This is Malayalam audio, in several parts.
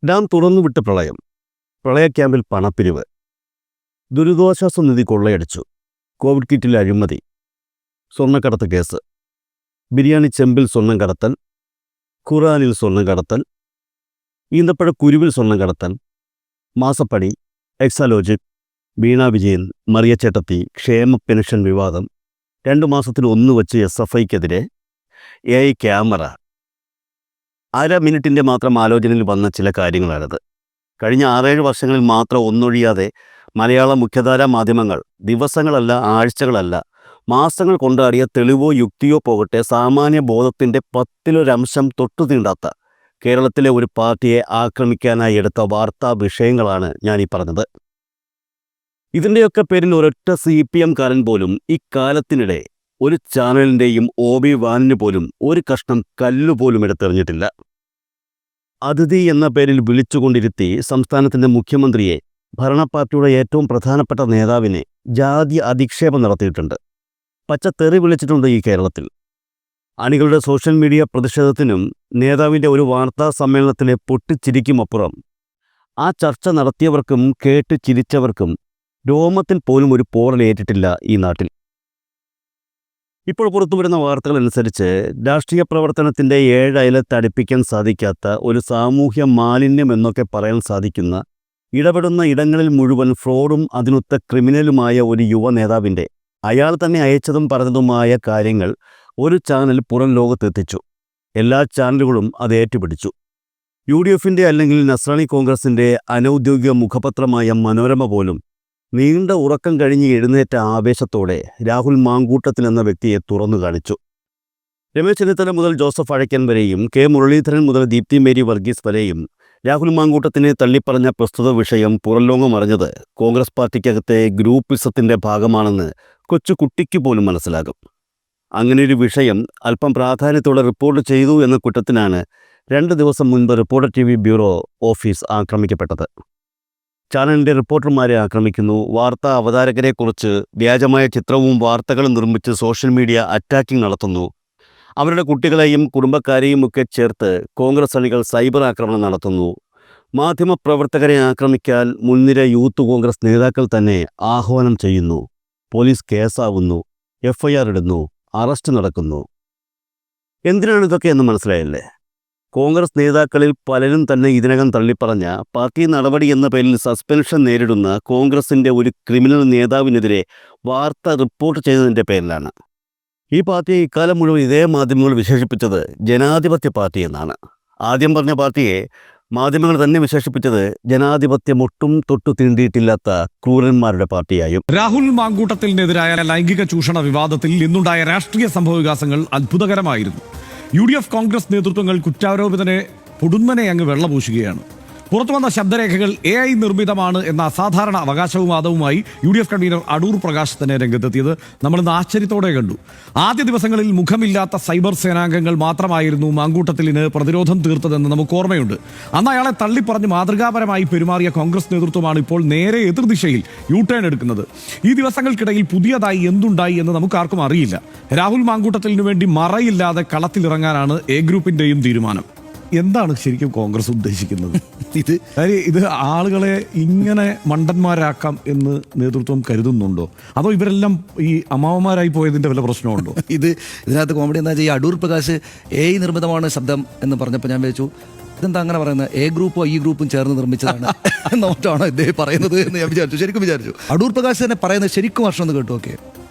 ഡാം തുറന്നുവിട്ട് പ്രളയ ക്യാമ്പിൽ പണപ്പിരിവ്, ദുരിതാശ്വാസ നിധി കൊള്ളയടിച്ചു, കോവിഡ് കിറ്റിൽ അഴിമതി, സ്വർണ്ണക്കടത്ത് കേസ്, ബിരിയാണി ചെമ്പിൽ സ്വർണം കടത്തൽ, ഖുറാനിൽ സ്വർണം കടത്തൽ, ഈന്തപ്പഴ കുരുവിൽ സ്വർണം കടത്തൽ, മാസപ്പടി, എക്സാലോജിക്, വീണ വിജയൻ, മറിയ ചേട്ടത്തി, ക്ഷേമ പെൻഷൻ വിവാദം, 2 മാസത്തിൽ 1 വച്ച് SFIക്കെതിരെ AI ക്യാമറ. മിനിറ്റിൻ്റെ മാത്രം ആലോചനയിൽ വന്ന ചില കാര്യങ്ങളാണിത്. കഴിഞ്ഞ 6-7 വർഷങ്ങളിൽ മാത്രം ഒന്നൊഴിയാതെ മലയാള മുഖ്യധാരാ മാധ്യമങ്ങൾ ദിവസങ്ങളല്ല, ആഴ്ചകളല്ല, മാസങ്ങൾ കൊണ്ടാടിയ തെളിവോ യുക്തിയോ പോകട്ടെ സാമാന്യ ബോധത്തിൻ്റെ 10-1 തൊട്ടു തീണ്ടാത്ത കേരളത്തിലെ ഒരു പാർട്ടിയെ ആക്രമിക്കാനായി എടുത്ത വാർത്താ വിഷയങ്ങളാണ് ഞാനീ പറഞ്ഞത്. ഇതിൻ്റെയൊക്കെ പേരിൽ ഒരൊറ്റ CPM-കാരൻ പോലും ഇക്കാലത്തിനിടെ ഒരു ചാനലിൻ്റെയും OB വാനിന് പോലും ഒരു കഷ്ണം കല്ലുപോലും എടുത്തെറിഞ്ഞിട്ടില്ല. അതിഥി എന്ന പേരിൽ വിളിച്ചുകൊണ്ടിരുത്തി സംസ്ഥാനത്തിൻ്റെ മുഖ്യമന്ത്രിയെ, ഭരണപാർട്ടിയുടെ ഏറ്റവും പ്രധാനപ്പെട്ട നേതാവിനെ ജാതി അധിക്ഷേപം നടത്തിയിട്ടുണ്ട്. പച്ചത്തെറി വിളിച്ചിട്ടുണ്ട് ഈ കേരളത്തിൽ. അണികളുടെ സോഷ്യൽ മീഡിയ പ്രതിഷേധത്തിനും നേതാവിൻ്റെ ഒരു വാർത്താ സമ്മേളനത്തിലെ പൊട്ടിച്ചിരിക്കുമപ്പുറം ആ ചർച്ച നടത്തിയവർക്കും കേട്ട് ചിരിച്ചവർക്കും രോമത്തിൽ പോലും ഒരു പോറലേറ്റിട്ടില്ല ഈ നാട്ടിൽ. ഇപ്പോൾ പുറത്തുവരുന്ന വാർത്തകൾ അനുസരിച്ച് രാഷ്ട്രീയ പ്രവർത്തനത്തിൻ്റെ 7 അയലത്ത് അടുപ്പിക്കാൻ സാധിക്കാത്ത ഒരു സാമൂഹ്യ മാലിന്യം എന്നൊക്കെ പറയാൻ സാധിക്കുന്ന, ഇടപെടുന്ന ഇടങ്ങളിൽ മുഴുവൻ ഫ്രോഡും അതിനൊത്ത ക്രിമിനലുമായ ഒരു യുവ നേതാവിൻ്റെ അയാൾ തന്നെ അയച്ചതും പറഞ്ഞതുമായ കാര്യങ്ങൾ ഒരു ചാനൽ പുറം ലോകത്തെത്തിച്ചു. എല്ലാ ചാനലുകളും അത് ഏറ്റുപിടിച്ചു. UDFൻ്റെ അല്ലെങ്കിൽ നസ്രാണി കോൺഗ്രസിൻ്റെ അനൗദ്യോഗിക മുഖപത്രമായ മനോരമ പോലും നീണ്ട ഉറക്കം കഴിഞ്ഞ് എഴുന്നേറ്റ ആവേശത്തോടെ രാഹുൽ മാങ്കൂട്ടത്തിൽ എന്ന വ്യക്തിയെ തുറന്നു കാണിച്ചു. രമേശ് ചെന്നിത്തല മുതൽ ജോസഫ് അഴയ്ക്കൻ വരെയും K മുരളീധരൻ മുതൽ ദീപ്തി മേരി വർഗീസ് വരെയും രാഹുൽ മാങ്കൂട്ടത്തിനെ തള്ളിപ്പറഞ്ഞ പ്രസ്തുത വിഷയം പുറംലോകം അറിഞ്ഞത് കോൺഗ്രസ് പാർട്ടിക്കകത്തെ ഗ്രൂപ്പിസത്തിൻ്റെ ഭാഗമാണെന്ന് കൊച്ചുകുട്ടിക്ക് പോലും മനസ്സിലാകും. അങ്ങനെയൊരു വിഷയം അല്പം പ്രാധാന്യത്തോടെ റിപ്പോർട്ട് ചെയ്തു എന്ന കുറ്റത്തിനാണ് 2 ദിവസം മുൻപ് റിപ്പോർട്ടർ TV ബ്യൂറോ ഓഫീസ് ആക്രമിക്കപ്പെട്ടത്. ചാനലിൻ്റെ റിപ്പോർട്ടർമാരെ ആക്രമിക്കുന്നു, വാർത്താ അവതാരകരെക്കുറിച്ച് വ്യാജമായ ചിത്രവും വാർത്തകളും നിർമ്മിച്ച് സോഷ്യൽ മീഡിയ അറ്റാക്കിംഗ് നടത്തുന്നു, അവരുടെ കുട്ടികളെയും കുടുംബക്കാരെയും ഒക്കെ ചേർത്ത് കോൺഗ്രസ് അണികൾ സൈബർ ആക്രമണം നടത്തുന്നു, മാധ്യമപ്രവർത്തകരെ ആക്രമിക്കാൻ മുൻനിര യൂത്ത് കോൺഗ്രസ് നേതാക്കൾ തന്നെ ആഹ്വാനം ചെയ്യുന്നു, പോലീസ് കേസാവുന്നു, FIR ഇടുന്നു, അറസ്റ്റ് നടക്കുന്നു. എന്തിനാണിതൊക്കെ എന്ന് മനസ്സിലായല്ലേ? കോൺഗ്രസ് നേതാക്കളിൽ പലരും തന്നെ ഇതിനകം തള്ളിപ്പറഞ്ഞ പാർട്ടി നടപടി എന്ന പേരിൽ സസ്പെൻഷൻ നേരിടുന്ന കോൺഗ്രസിൻ്റെ ഒരു ക്രിമിനൽ നേതാവിനെതിരെ വാർത്ത റിപ്പോർട്ട് ചെയ്തതിൻ്റെ പേരിലാണ്. ഈ പാർട്ടിയെ ഇക്കാലം മുഴുവൻ ഇതേ മാധ്യമങ്ങൾ വിശേഷിപ്പിച്ചത് ജനാധിപത്യ പാർട്ടി എന്നാണ്. ആദ്യം പറഞ്ഞ പാർട്ടിയെ മാധ്യമങ്ങൾ തന്നെ വിശേഷിപ്പിച്ചത് ജനാധിപത്യം ഒട്ടും തൊട്ടു തീണ്ടിയിട്ടില്ലാത്ത ക്രൂരന്മാരുടെ പാർട്ടിയായും. രാഹുൽ മാങ്കൂട്ടത്തിനെതിരായ ലൈംഗിക ചൂഷണ വിവാദത്തിൽ ഇന്നുണ്ടായ രാഷ്ട്രീയ സംഭവവികാസങ്ങൾ അത്ഭുതകരമായിരുന്നു. UDF കോൺഗ്രസ് നേതൃത്വങ്ങൾ കുറ്റാരോപിതനെ പൊടുന്നനെ അങ്ങ് വെള്ളപൂശുകയാണ്. പുറത്തുവന്ന ശബ്ദരേഖകൾ AI നിർമ്മിതമാണ് എന്ന അസാധാരണ അവകാശവാദവുമായി UDF കൺവീനർ അടൂർ പ്രകാശ് തന്നെ രംഗത്തെത്തിയത് നമ്മളിന്ന് ആശ്ചര്യത്തോടെ കണ്ടു. ആദ്യ ദിവസങ്ങളിൽ മുഖമില്ലാത്ത സൈബർ സേനാംഗങ്ങൾ മാത്രമായിരുന്നു മാങ്കൂട്ടത്തിലിന് പ്രതിരോധം തീർത്തതെന്ന് നമുക്ക് ഓർമ്മയുണ്ട്. അന്ന് അയാളെ തള്ളിപ്പറഞ്ഞ് മാതൃകാപരമായി പെരുമാറിയ കോൺഗ്രസ് നേതൃത്വമാണ് ഇപ്പോൾ നേരെ എതിർദിശയിൽ യൂടേൺ എടുക്കുന്നത്. ഈ ദിവസങ്ങൾക്കിടയിൽ പുതിയതായി എന്തുണ്ടായി എന്ന് നമുക്കാർക്കും അറിയില്ല. രാഹുൽ മാങ്കൂട്ടത്തിലിനു വേണ്ടി മറയില്ലാതെ കളത്തിലിറങ്ങാനാണ് A ഗ്രൂപ്പിന്റെയും തീരുമാനം. എന്താണ് ശരിക്കും കോൺഗ്രസ് ഉദ്ദേശിക്കുന്നത്? ഇത് ആളുകളെ ഇങ്ങനെ മണ്ടന്മാരാക്കാം എന്ന് നേതൃത്വം കരുതുന്നുണ്ടോ? അതോ ഇവരെല്ലാം ഈ അമ്മാവന്മാരായി പോയതിന്റെ വല്ല പ്രശ്നമുണ്ടോ? ഇതിനകത്ത് കോമഡി എന്താ വെച്ചാൽ ഈ അടൂർ പ്രകാശ് AI നിർമ്മിതമാണ് ശബ്ദം എന്ന് പറഞ്ഞപ്പോൾ ഞാൻ വിചാരിച്ചു ഇതെന്താ അങ്ങനെ പറയുന്നത്, A ഗ്രൂപ്പോ ഈ ഗ്രൂപ്പും ചേർന്ന് നിർമ്മിച്ചതാണ് എന്നോട്ടാണോ ഇദ്ദേഹം പറയുന്നത് എന്ന് ഞാൻ ശരിക്കും വിചാരിച്ചു. അടൂർ പ്രകാശ് തന്നെ പറയുന്നത് ശരിക്കും വർഷം ഒന്ന് കേട്ടു. ഓക്കെ,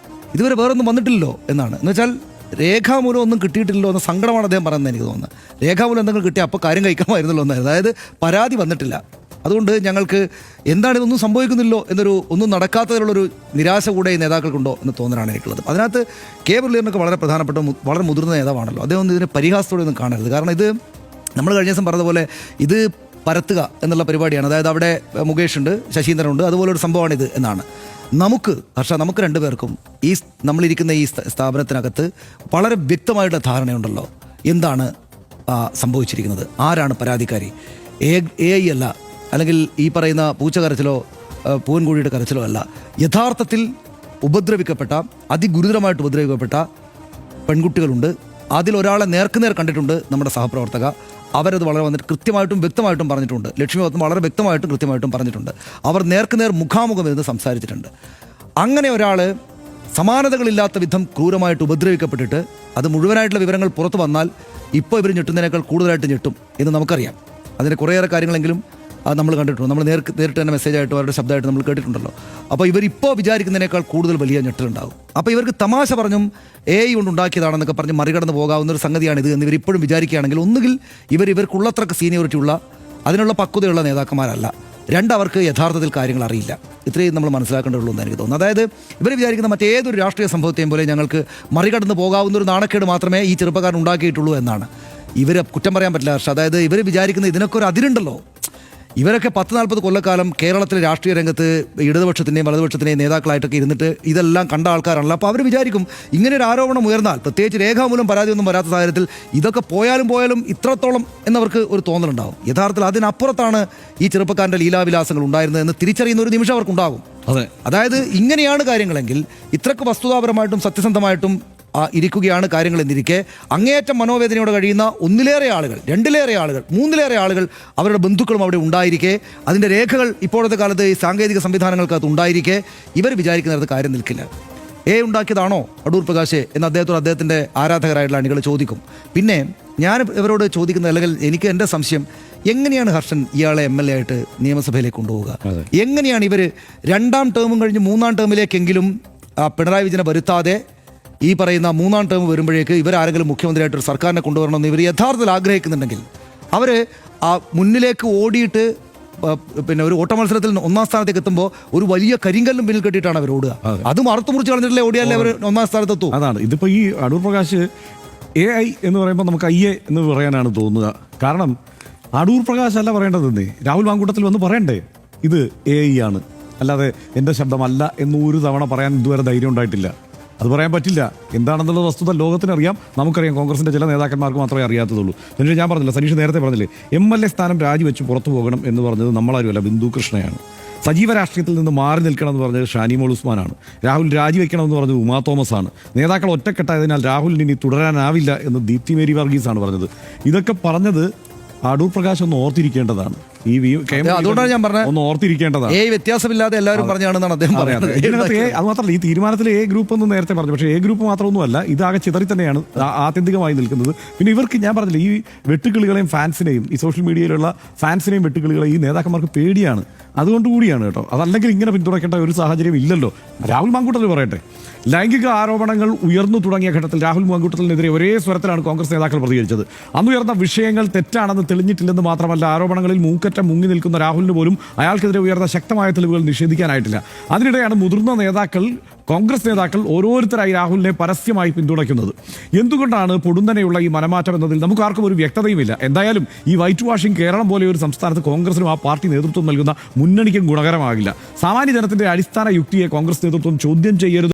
ഇതുവരെ വേറൊന്നും വന്നിട്ടില്ലല്ലോ എന്നാണ്. എന്നുവെച്ചാൽ രേഖാമൂലം ഒന്നും കിട്ടിയിട്ടില്ലോ എന്ന സങ്കടമാണ് അദ്ദേഹം പറയുന്നത്. എനിക്ക് തോന്നുന്നത് രേഖാമൂലം എന്തെങ്കിലും കിട്ടിയാൽ അപ്പോൾ കാര്യം കഴിക്കാമായിരുന്നല്ലോ എന്നായിരുന്നു. അതായത് പരാതി വന്നിട്ടില്ല, അതുകൊണ്ട് ഞങ്ങൾക്ക് എന്താണ് ഇതൊന്നും സംഭവിക്കുന്നില്ലോ ഒന്നും നടക്കാത്തതിലുള്ളൊരു നിരാശ കൂടെ ഈ നേതാക്കൾക്കുണ്ടോ എന്ന് തോന്നലാണ് എനിക്കുള്ളത്. അതിനകത്ത് K മുരളീധരനൊക്കെ വളരെ പ്രധാനപ്പെട്ട വളരെ മുതിർന്ന നേതാവാണല്ലോ. അദ്ദേഹം ഒന്നും ഇതിനെ പരിഹാസത്തോടെ ഒന്നും കാണരുത്. കാരണം ഇത് നമ്മൾ കഴിഞ്ഞ ദിവസം പറഞ്ഞതുപോലെ ഇത് പരത്തുക എന്നുള്ള പരിപാടിയാണ്. അതായത് അവിടെ മുകേഷ് ഉണ്ട്, ശശീന്ദ്രനുണ്ട്, അതുപോലെ ഒരു സംഭവമാണിത് എന്നാണ്. നമുക്ക് രണ്ടുപേർക്കും നമ്മളിരിക്കുന്ന ഈ സ്ഥാപനത്തിനകത്ത് വളരെ വ്യക്തമായിട്ടുള്ള ധാരണയുണ്ടല്ലോ എന്താണ് സംഭവിച്ചിരിക്കുന്നത്, ആരാണ് പരാതിക്കാരി. AI അല്ല, അല്ലെങ്കിൽ ഈ പറയുന്ന പൂച്ച കരച്ചിലോ പൂവൻകോഴിയുടെ കരച്ചിലോ അല്ല. യഥാർത്ഥത്തിൽ അതിഗുരുതരമായിട്ട് ഉപദ്രവിക്കപ്പെട്ട പെൺകുട്ടികളുണ്ട്. അതിലൊരാളെ നേർക്കുനേർ കണ്ടിട്ടുണ്ട് നമ്മുടെ സഹപ്രവർത്തക. അവരത് വളരെ വന്നിട്ട് കൃത്യമായിട്ടും വ്യക്തമായിട്ടും പറഞ്ഞിട്ടുണ്ട്. ലക്ഷ്മി പത്മ വളരെ വ്യക്തമായിട്ടും കൃത്യമായിട്ടും പറഞ്ഞിട്ടുണ്ട്. അവർ നേർക്കുനേർ മുഖാമുഖം ഇരുന്ന് സംസാരിച്ചിട്ടുണ്ട്. അങ്ങനെ ഒരാൾ സമാനതകളില്ലാത്ത വിധം ക്രൂരമായിട്ട് ഉപദ്രവിക്കപ്പെട്ടിട്ട് അത് മുഴുവനായിട്ടുള്ള വിവരങ്ങൾ പുറത്തു വന്നാൽ ഇപ്പോൾ ഇവർ ഞെട്ടുന്നതിനേക്കാൾ കൂടുതലായിട്ട് ഞെട്ടും എന്ന് നമുക്കറിയാം. അതിന് കുറേയേറെ കാര്യങ്ങളെങ്കിലും നമ്മൾ കണ്ടിട്ടുണ്ട്. നമ്മൾ നേരിട്ട് തന്നെ മെസ്സേജായിട്ട് അവരുടെ ശബ്ദമായിട്ട് നമ്മൾ കേട്ടിട്ടുണ്ടല്ലോ. അപ്പോൾ ഇവരിപ്പോൾ വിചാരിക്കുന്നതിനേക്കാൾ കൂടുതൽ വലിയ ഞെട്ടലുണ്ടാകും. അപ്പോൾ ഇവർക്ക് തമാശ പറഞ്ഞും AI കൊണ്ട് ഉണ്ടാക്കിയതാണെന്നൊക്കെ പറഞ്ഞ് മറികടന്ന് പോകാവുന്ന ഒരു സംഗതിയാണിത് എന്ന് ഇവരിപ്പോഴും വിചാരിക്കുകയാണെങ്കിൽ ഒന്നുകിൽ ഇവർക്കുള്ളത്രക്ക് സീനിയോറിറ്റി ഉള്ള അതിനുള്ള പക്വതയുള്ള നേതാക്കന്മാരല്ല, അവർക്ക് യഥാർത്ഥത്തിൽ കാര്യങ്ങൾ അറിയില്ല. ഇത്രയും നമ്മൾ മനസ്സിലാക്കേണ്ടതുള്ളൂ എന്ന് എനിക്ക് തോന്നുന്നു. അതായത് ഇവർ വിചാരിക്കുന്ന മറ്റേതൊരു രാഷ്ട്രീയ സംഭവത്തെയും പോലെ ഞങ്ങൾക്ക് മറികടന്ന് പോകാവുന്ന ഒരു നാണക്കേട് മാത്രമേ ഈ ചെറുപ്പക്കാരൻ ഉണ്ടാക്കിയിട്ടുള്ളൂ എന്നാണ്. ഇവരെ കുറ്റം പറയാൻ പറ്റില്ല. പക്ഷേ അതായത് ഇവർ വിചാരിക്കുന്ന ഇതിനൊക്കെ ഒരു അതിരുണ്ടല്ലോ. ഇവരൊക്കെ 10-40 കൊല്ലക്കാലം കേരളത്തിലെ രാഷ്ട്രീയ രംഗത്ത് ഇടതുപക്ഷത്തിൻ്റെയും വലതുപക്ഷത്തിൻ്റെയും നേതാക്കളായിട്ടൊക്കെ ഇരുന്നിട്ട് ഇതെല്ലാം കണ്ട ആൾക്കാരാണല്ലോ. അപ്പോൾ അവർ വിചാരിക്കും ഇങ്ങനെ ഒരു ആരോപണം ഉയർന്നാൽ, പ്രത്യേകിച്ച് രേഖാമൂലം പരാതിയൊന്നും വരാത്ത സാഹചര്യത്തിൽ ഇതൊക്കെ പോയാലും ഇത്രത്തോളം എന്നവർക്ക് ഒരു തോന്നലുണ്ടാവും. യഥാർത്ഥത്തിൽ അതിനപ്പുറത്താണ് ഈ ചെറുപ്പക്കാരൻ്റെ ലീലാവിലാസങ്ങൾ ഉണ്ടായിരുന്നതെന്ന് തിരിച്ചറിയുന്ന ഒരു നിമിഷം അവർക്കുണ്ടാകും. അതായത് ഇങ്ങനെയാണ് കാര്യങ്ങളെങ്കിൽ ഇത്രക്ക് വസ്തുതാപരമായിട്ടും സത്യസന്ധമായിട്ടും ഇരിക്കുകയാണ് കാര്യങ്ങൾ എന്നിരിക്കെ അങ്ങേയറ്റം മനോവേദനയോടെ കഴിയുന്ന 1-ലേറെ ആളുകൾ, 2-ലേറെ ആളുകൾ, 3-ലേറെ ആളുകൾ അവരുടെ ബന്ധുക്കളും അവിടെ ഉണ്ടായിരിക്കെ, അതിൻ്റെ രേഖകൾ ഇപ്പോഴത്തെ കാലത്ത് ഈ സാങ്കേതിക സംവിധാനങ്ങൾക്കകത്ത് ഉണ്ടായിരിക്കെ ഇവർ വിചാരിക്കുന്നിടത്ത് കാര്യം നിൽക്കില്ല. ഉണ്ടാക്കിയതാണോ അടൂർ പ്രകാശ് എന്ന് അദ്ദേഹത്തിൻ്റെ ആരാധകരായിട്ടുള്ള അണികൾ ചോദിക്കും. പിന്നെ ഞാൻ ഇവരോട് ചോദിക്കുന്നത്, അല്ലെങ്കിൽ എനിക്ക് എൻ്റെ സംശയം, എങ്ങനെയാണ് ഹർഷൻ ഇയാളെ MLA ആയിട്ട് നിയമസഭയിലേക്ക് കൊണ്ടുപോവുക? എങ്ങനെയാണ് ഇവർ 2ാം ടേമും കഴിഞ്ഞ് 3ാം ടേമിലേക്കെങ്കിലും പിണറായി വിജയനെ വരുത്താതെ ഈ പറയുന്ന 3ാം ടേം വരുമ്പോഴേക്ക് ഇവരാരെങ്കിലും മുഖ്യമന്ത്രിയായിട്ടൊരു സർക്കാരിനെ കൊണ്ടുവരണമെന്ന് ഇവർ യഥാർത്ഥത്തിൽ ആഗ്രഹിക്കുന്നുണ്ടെങ്കിൽ അവർ ആ മുന്നിലേക്ക് ഓടിയിട്ട് പിന്നെ ഒരു ഓട്ട മത്സരത്തിൽ 1ാം സ്ഥാനത്തേക്ക് എത്തുമ്പോൾ ഒരു വലിയ കരിങ്കല്ലും പിന്നിൽ കെട്ടിയിട്ടാണ് അവർ ഓടുക. അത് മറുത്തു മുറിച്ച് കളഞ്ഞിട്ടല്ലേ ഓടിയാലേ അവർ 1ാം സ്ഥാനത്തെത്തും. അതാണ് ഇതിപ്പോൾ ഈ അടൂർ പ്രകാശ് AI എന്ന് പറയുമ്പോൾ നമുക്ക് IA എന്ന് പറയാനാണ് തോന്നുക. കാരണം അടൂർ പ്രകാശ് അല്ല പറയേണ്ടതെന്നേ, രാഹുൽ മാങ്കൂട്ടത്തിൽ വന്ന് പറയണ്ടേ ഇത് AI ആണ്, അല്ലാതെ എൻ്റെ ശബ്ദമല്ല എന്ന് ഒരു തവണ പറയാൻ ഇതുവരെ ധൈര്യം ഉണ്ടായിട്ടില്ല. അത് പറയാൻ പറ്റില്ല. എന്താണെന്നുള്ള വസ്തുത ലോകത്തിനറിയാം, നമുക്കറിയാം. കോൺഗ്രസിൻ്റെ ചില നേതാക്കന്മാർക്ക് മാത്രമേ അറിയാത്തതുള്ളൂ. എന്നിട്ട് ഞാൻ പറഞ്ഞില്ല, സനീഷ് നേരത്തെ പറഞ്ഞില്ലേ, MLA സ്ഥാനം രാജിവെച്ച് പുറത്തു പോകണം എന്ന് പറഞ്ഞത് നമ്മളാരുമല്ല, ബിന്ദു കൃഷ്ണയാണ്. സജീവ രാഷ്ട്രീയത്തിൽ നിന്ന് മാറി നിൽക്കണം എന്ന് പറഞ്ഞത് ഷാനിമോൾ ഉസ്മാനാണ്. രാഹുൽ രാജിവെക്കണമെന്ന് പറഞ്ഞത് ഉമാ തോമസ് ആണ്. നേതാക്കൾ ഒറ്റക്കെട്ടായതിനാൽ രാഹുലിന് ഇനി തുടരാനാവില്ല എന്ന് ദീപ്തി മേരി വർഗീസാണ് പറഞ്ഞത്. ഇതൊക്കെ പറഞ്ഞത് അടൂർ പ്രകാശ് ഒന്ന് ഓർത്തിരിക്കേണ്ടതാണ്. അതുകൊണ്ടാണ് ഞാൻ പറഞ്ഞത് ഒന്ന് ഓർത്തിരിക്കേണ്ടതാണ്. വ്യത്യാസമില്ലാതെ എല്ലാവരും പറഞ്ഞാണെന്നാണ് അദ്ദേഹം പറയുന്നത്. അത് മാത്രമല്ല, ഈ തീരുമാനത്തിൽ ഗ്രൂപ്പ് എന്ന് നേരത്തെ പറഞ്ഞു, പക്ഷേ ഗ്രൂപ്പ് മാത്രമൊന്നുമല്ല, ഇതാകെ ചിതറി തന്നെയാണ് ആത്യന്തികമായി നിൽക്കുന്നത്. പിന്നെ ഇവർക്ക് ഞാൻ പറഞ്ഞില്ല, ഈ വെട്ടുക്കിളികളെയും ഫാൻസിനെയും ഈ സോഷ്യൽ മീഡിയയിലുള്ള ഫാൻസിനെയും വെട്ടുക്കിളികളെയും ഈ നേതാക്കന്മാർക്ക് പേടിയാണ്. അതുകൊണ്ടുകൂടിയാണ് കേട്ടോ. അതല്ലെങ്കിൽ ഇങ്ങനെ പിന്തുണയ്ക്കേണ്ട ഒരു സാഹചര്യം ഇല്ലല്ലോ. രാഹുൽ മാങ്കൂട്ടത്തിൽ പറയട്ടെ, ലൈംഗിക ആരോപണങ്ങൾ ഉയർന്നു തുടങ്ങിയ ഘട്ടത്തിൽ രാഹുൽ മാങ്കൂട്ടത്തിനെതിരെ ഒരേ സ്വരത്തിലാണ് കോൺഗ്രസ് നേതാക്കൾ പ്രതികരിച്ചത്. അന്നുയർന്ന വിഷയങ്ങൾ തെറ്റാണെന്ന് തെളിഞ്ഞിട്ടില്ലെന്ന് മാത്രമല്ല, ആരോപണങ്ങളിൽ മുങ്ങി നിൽക്കുന്ന രാഹുലിന് പോലും അയാൾക്കെതിരെ ഉയർന്ന ശക്തമായ തെളിവുകൾ നിഷേധിക്കാനായിട്ടില്ല. അതിനിടെയാണ് മുതിർന്ന നേതാക്കൾ, കോൺഗ്രസ് നേതാക്കൾ ഓരോരുത്തരായി രാഹുലിനെ പരസ്യമായി പിന്തുണയ്ക്കുന്നത്. എന്തുകൊണ്ടാണ് പൊടുന്നനെയുള്ള ഈ മനമാറ്റം എന്നതിൽ നമുക്ക് ആർക്കും ഒരു വ്യക്തതയുമില്ല. എന്തായാലും ഈ വൈറ്റ് വാഷിംഗ് കേരളം പോലെ ഒരു സംസ്ഥാനത്ത് കോൺഗ്രസിനും ആ പാർട്ടി നേതൃത്വം നൽകുന്ന മുന്നണിക്കും ഗുണകരമാകില്ല. സാമാന്യ ജനത്തിന്റെ അടിസ്ഥാന യുക്തിയെ കോൺഗ്രസ് നേതൃത്വം ചോദ്യം ചെയ്യരുത്